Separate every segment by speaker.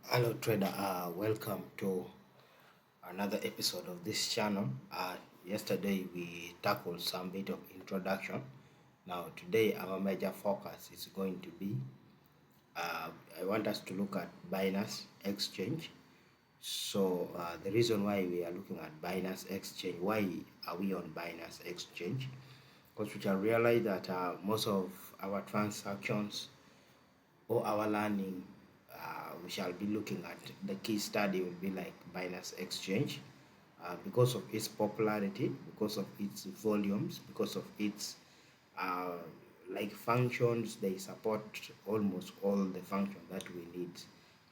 Speaker 1: Hello trader, welcome to another episode of this channel. Yesterday we tackled some bit of introduction. Now today our major focus is going to be, I want us to look at Binance Exchange. So the reason why we are looking at Binance Exchange, why are we on Binance Exchange? Because we can realize that most of our transactions or our learning, we shall be looking at the case study will be like Binance Exchange, because of its popularity, because of its volumes, because of its uh, like functions. They support almost all the functions that we need.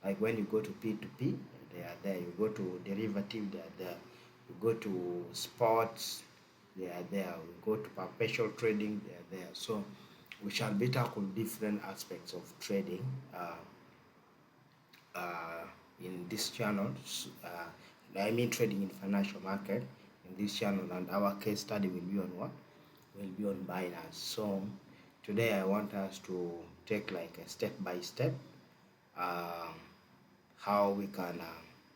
Speaker 1: Like when you go to P2P, they are there. You go to derivative, they are there. You go to sports, they are there. We go to perpetual trading, they are there. So we shall be tackle different aspects of trading uh, in this channel. I mean trading in financial market in this channel, and our case study will be on what? Will be on Binance. So today I want us to take like a step by step uh, how we can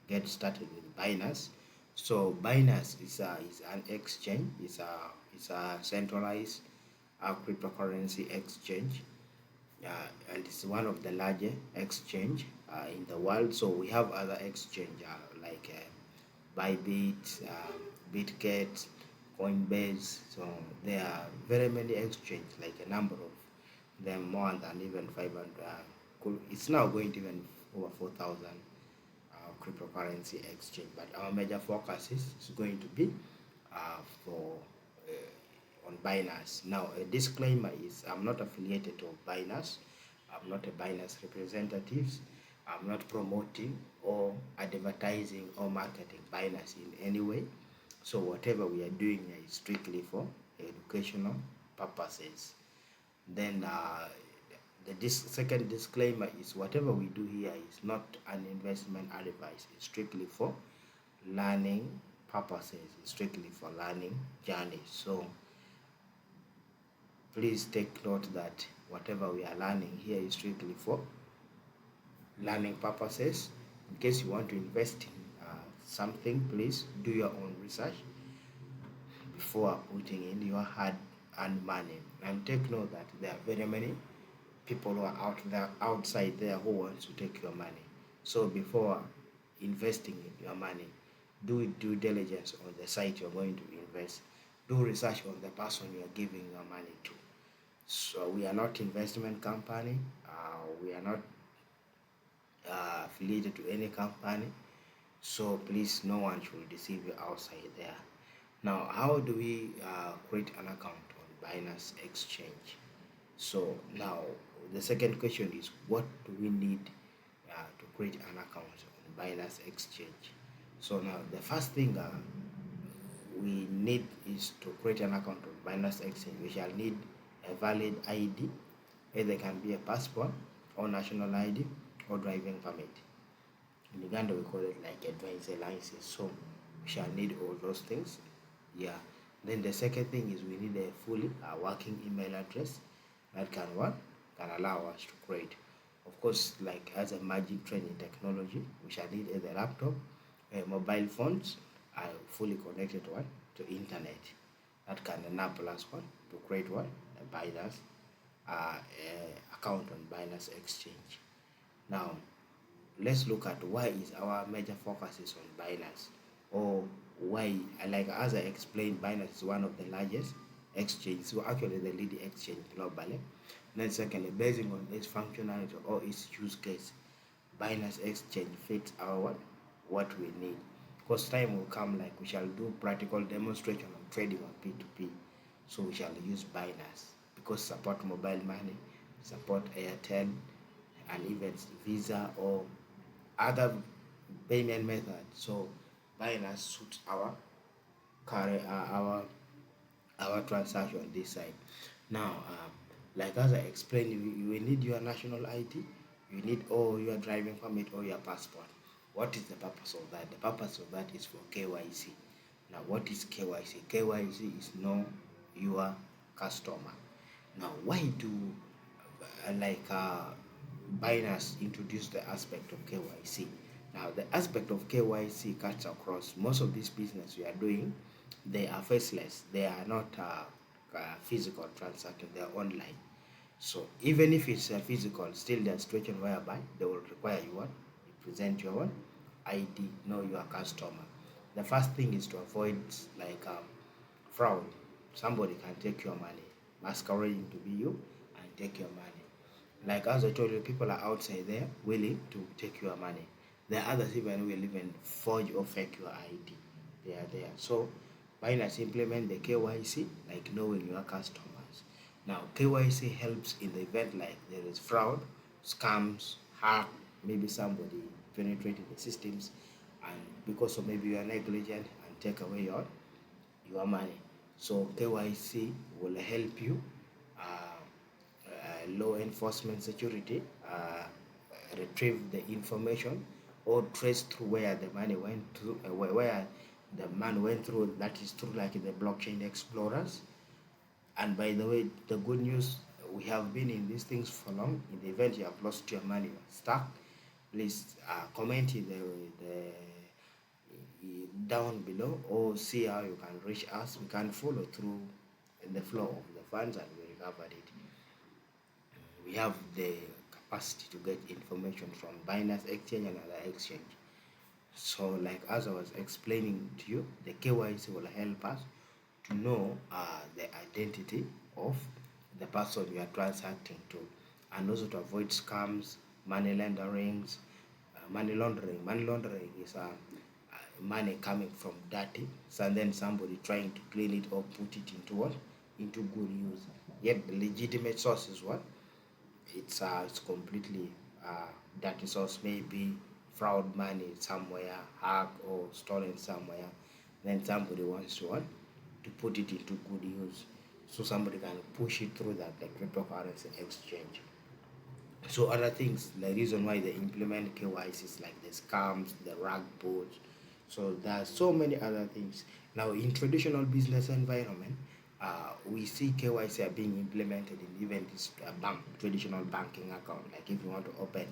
Speaker 1: get started with Binance. So Binance is an exchange. It's a centralized cryptocurrency exchange, and it's one of the largest exchange in the world. So we have other exchange like Bybit, Bitget, Coinbase. So there are very many exchange, like a number of them, more than even 500. It's now going to even over 4,000 cryptocurrency exchange. But our major focus is going to be for on Binance. Now, a disclaimer is I'm not affiliated to Binance. I'm not a Binance representative. I'm not promoting or advertising or marketing Binance in any way. So whatever we are doing here is strictly for educational purposes. Then second disclaimer is whatever we do here is not an investment advice. It's strictly for learning purposes. It's strictly for learning journey. So please take note that whatever we are learning here is strictly for learning purposes. In case you want to invest in something, please do your own research before putting in your hard-earned money. And take note that there are very many people who are outside there who want to take your money. So before investing in your money, do due diligence on the site you're going to invest. Do research on the person you're giving your money to. So we are not investment company. We are not affiliated to any company. So please, no one should deceive you outside there. Now, how do we create an account on Binance Exchange? So now the second question is, what do we need to create an account on Binance Exchange? So now the first thing we need is to create an account on Binance Exchange. We shall need a valid ID. Either can be a passport or national ID or driving permit. In Uganda we call it like a driving license. So we shall need all those things. Yeah. Then the second thing is we need a fully working email address that can what? Can allow us to create. Of course, like as a emerging trend in technology, we shall need either laptop, mobile phones are fully connected to what? To internet. That can enable us what? To create what? A Binance account on Binance Exchange. Now, let's look at why is our major focus is on Binance, or why, like as I explained, Binance is one of the largest exchange, so actually the leading exchange globally. Then secondly, based on its functionality or its use case, Binance Exchange fits our what we need. Because time will come, like we shall do practical demonstration of trading on P2P. So we shall use Binance because support mobile money, support Airtel, and even Visa or other payment methods. So Binance suits our current our transaction on this side. Now, like as I explained, you need your national ID, you need all your driving permit or your passport. What is the purpose of that? The purpose of that is for KYC. Now, what is KYC? KYC is know your customer. Now, why do like Binance introduced the aspect of KYC. Now, the aspect of KYC cuts across most of these business we are doing. They are faceless. They are not physical transactions. They are online. So even if it's a physical, still there's situation whereby they will require you what? You present your own ID, know your customer. The first thing is to avoid like fraud. Somebody can take your money, masquerading to be you, and take your money. Like as I told you, people are outside there willing to take your money. There are others even will even forge or fake your ID. They are there. So Binance implement the KYC, like knowing your customers. Now KYC helps in the event like there is fraud, scams, hack, maybe somebody penetrated the systems, and because of maybe you are negligent and take away your money. So KYC will help you, law enforcement security, retrieve the information or trace through where the money went through, where the man went through. That is through like the blockchain explorers. And by the way, the good news, we have been in these things for long. In the event you have lost your money or stuck, please comment in down below or see how you can reach us. We can follow through the flow of the funds and we recovered it. We have the capacity to get information from Binance Exchange and other exchange. So like as I was explaining to you, the KYC will help us to know the identity of the person you are transacting to, and also to avoid scams, money launderings. Money laundering. Money laundering is money coming from dirty, so and then somebody trying to clean it or put it into what? Into good use. Yet the legitimate source is what? It's completely dirty source, maybe fraud money somewhere, hack or stolen somewhere. Then somebody wants to what? To put it into good use, so somebody can push it through that, like cryptocurrency exchange. So other things, the reason why they implement KYC is like the scams, the rug pulls. So there are so many other things. Now in traditional business environment, we see KYC are being implemented in even this bank, traditional banking account. Like if you want to open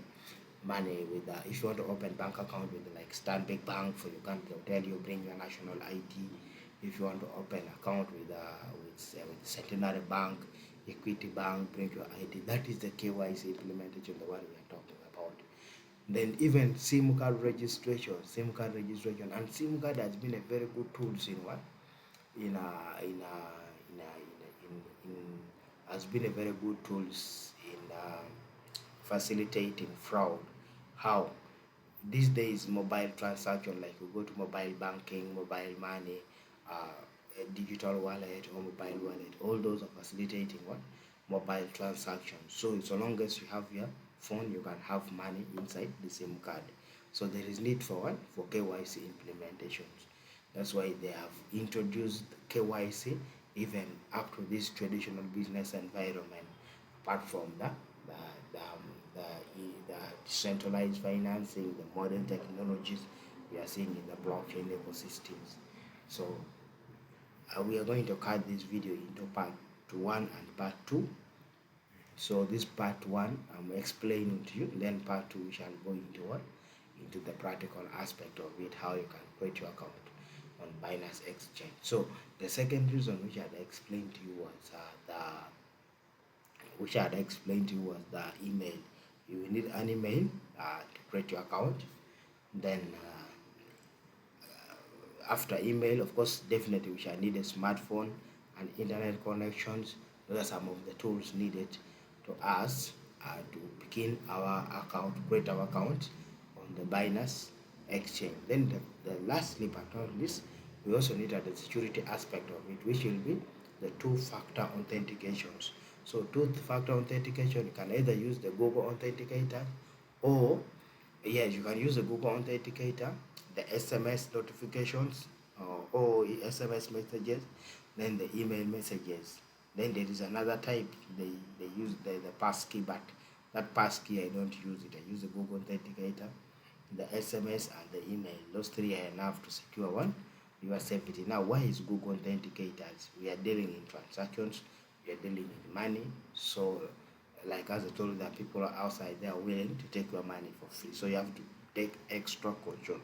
Speaker 1: money with, if you want to open bank account with like Stanbic Bank for Uganda, they'll tell you bring your national ID. If you want to open account with Centenary Bank, Equity Bank, bring your ID. That is the KYC implementation, the one we are talking about. Then even SIM card registration, and SIM card has been a very good tool in what? In a, in a, in a, in has been a very good tools in facilitating fraud. How? These days mobile transaction, like you go to mobile banking, mobile money, a digital wallet or mobile wallet, all those are facilitating what? Mobile transactions. So long as you have your phone, you can have money inside the SIM card. So there is need for what? For KYC implementations. That's why they have introduced KYC even up to this traditional business environment, apart from the, the, the, the centralized financing, the modern technologies we are seeing in the blockchain ecosystems. So we are going to cut this video into part 1 and part 2. So this part 1 I'm explaining to you, then part 2 we shall go into what? Into the practical aspect of it, how you can create your account on Binance Exchange. So the second reason which I had explained to you was the email. You will need an email to create your account. Then after email, of course, definitely we shall need a smartphone and internet connections. Those are some of the tools needed to us to begin our account, create our account on the Binance Exchange. Then the lastly but not least, we also need the security aspect of it, which will be the two-factor authentications. So two-factor authentication, you can either use the Google Authenticator, or yes, you can use the Google Authenticator, the SMS notifications, or SMS messages, then the email messages. Then there is another type, they use the passkey, but that passkey I don't use it. I use the Google Authenticator, the SMS and the email. Those three are enough to secure one, your safety. Now, why is Google Authenticators? We are dealing in transactions, we are dealing in money. So like as I told you, that people are outside there willing to take your money for free, so you have to take extra caution.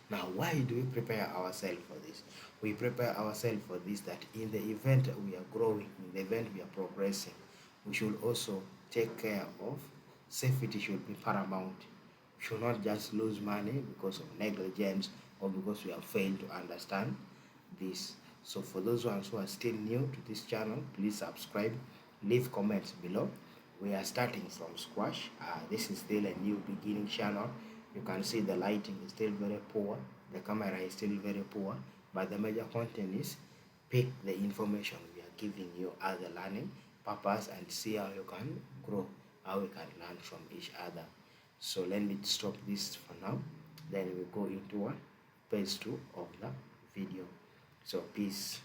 Speaker 1: Now, why do we prepare ourselves for this? We prepare ourselves for this that in the event we are growing, in the event we are progressing, we should also take care of safety. Should be paramount. We should not just lose money because of negligence or because we have failed to understand this. So for those ones who are still new to this channel, please subscribe, leave comments below. We are starting from scratch. This is still a new beginning channel. You can see the lighting is still very poor, the camera is still very poor, but the major content is pick the information we are giving you as a learning purpose and see how you can grow, how we can learn from each other. So let me stop this for now, then we go into phase 2 of the video. So peace.